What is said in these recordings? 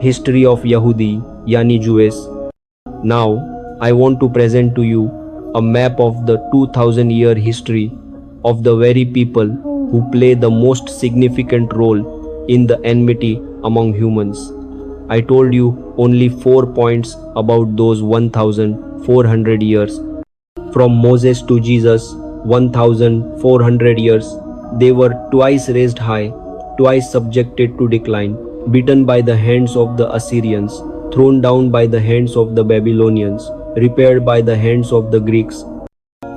History of Yahudi yani Juwes. Now, I want to present to you a map of the 2000-year history of the very people who play the most significant role in the enmity among humans. I told you only 4 points about those 1400 years. From Moses to Jesus, 1400 years, they were twice raised high, twice subjected to decline, beaten by the hands of the Assyrians, thrown down by the hands of the Babylonians, repaired by the hands of the Greeks,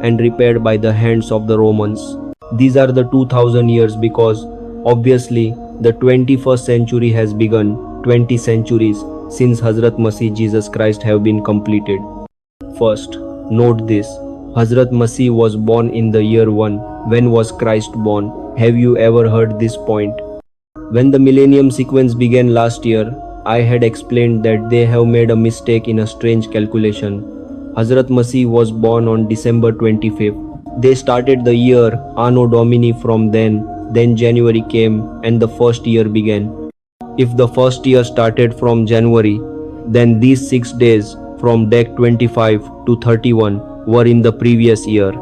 and repaired by the hands of the Romans. These are the 2000 years because obviously the 21st century has begun, 20 centuries since Hazrat Masih Jesus Christ have been completed. First, note this. Hazrat Masih was born in the year 1. When was Christ born? Have you ever heard this point? When the millennium sequence began last year, I had explained that they have made a mistake in a strange calculation. Hazrat Masih was born on December 25th. They started the year Anno Domini from then January came and the first year began. If the first year started from January, then these 6 days from day 25 to 31 were in the previous year.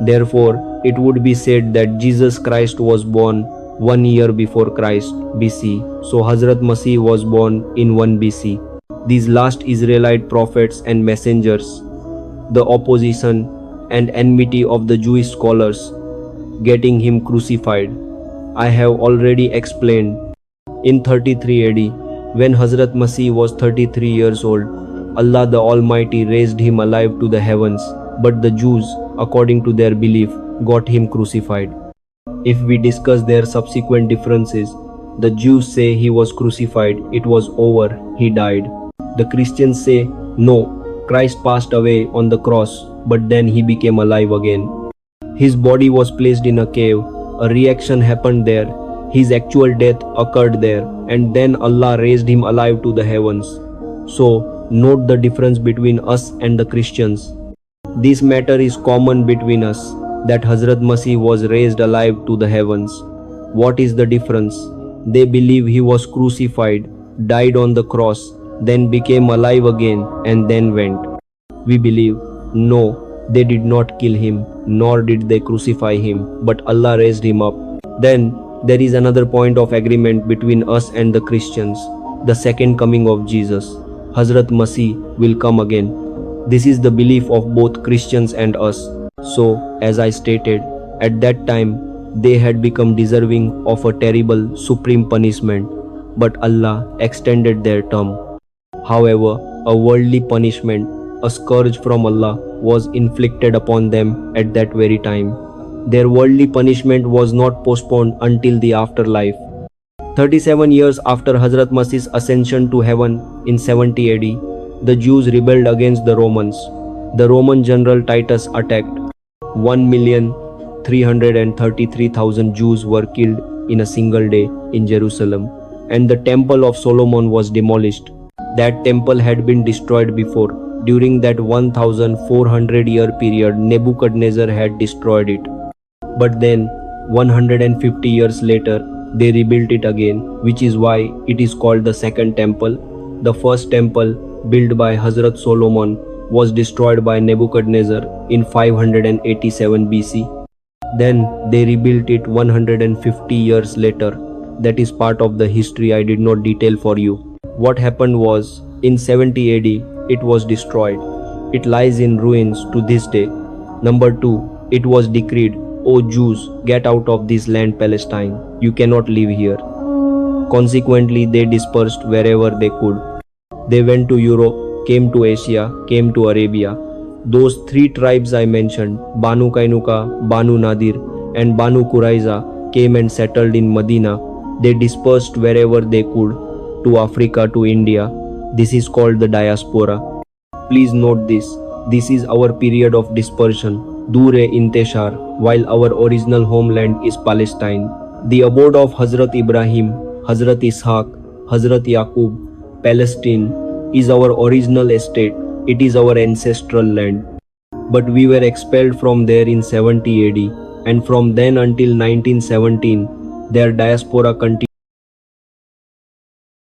Therefore, it would be said that Jesus Christ was born 1 year before Christ BC. So Hazrat Masih was born in 1 BC. These last Israelite prophets and messengers, the opposition and enmity of the Jewish scholars, getting him crucified. I have already explained. In 33 AD, when Hazrat Masih was 33 years old, Allah the Almighty raised him alive to the heavens, but the Jews, according to their belief, got him crucified. If we discuss their subsequent differences, the Jews say he was crucified, it was over, he died. The Christians say, no, Christ passed away on the cross, but then he became alive again. His body was placed in a cave, a reaction happened there, his actual death occurred there, and then Allah raised him alive to the heavens. So, note the difference between us and the Christians. This matter is common between us, that Hazrat Masih was raised alive to the heavens. What is the difference? They believe he was crucified, died on the cross, then became alive again and then went. We believe, no, they did not kill him, nor did they crucify him, but Allah raised him up. Then, there is another point of agreement between us and the Christians, the second coming of Jesus. Hazrat Masih will come again. This is the belief of both Christians and us. So, as I stated, at that time, they had become deserving of a terrible supreme punishment, but Allah extended their term. However, a worldly punishment, a scourge from Allah, was inflicted upon them at that very time. Their worldly punishment was not postponed until the afterlife. 37 years after Hazrat Masih's ascension to heaven in 70 AD, the Jews rebelled against the Romans. The Roman general Titus attacked. 1,333,000 Jews were killed in a single day in Jerusalem, and the Temple of Solomon was demolished. That temple had been destroyed before. During that 1400-year period, Nebuchadnezzar had destroyed it. But then, 150 years later, they rebuilt it again, which is why it is called the Second Temple. The first temple, built by Hazrat Solomon, was destroyed by Nebuchadnezzar in 587 BC. Then they rebuilt it 150 years later. That is part of the history I did not detail for you. What happened was, in 70 AD, it was destroyed. It lies in ruins to this day. Number 2, it was decreed, O Jews, get out of this land Palestine. You cannot live here. Consequently, they dispersed wherever they could. They went to Europe, came to Asia, came to Arabia. Those 3 tribes I mentioned, Banu Kainuka, Banu Nadir, and Banu Quraiza, came and settled in Medina. They dispersed wherever they could, to Africa, to India. This is called the diaspora. Please note this. This is our period of dispersion, Dure-Inteshar, while our original homeland is Palestine. The abode of Hazrat Ibrahim, Hazrat Ishaq, Hazrat Yaqub, Palestine, is our original estate. It is our ancestral land. But we were expelled from there in 70 AD, and from then until 1917, their diaspora continued.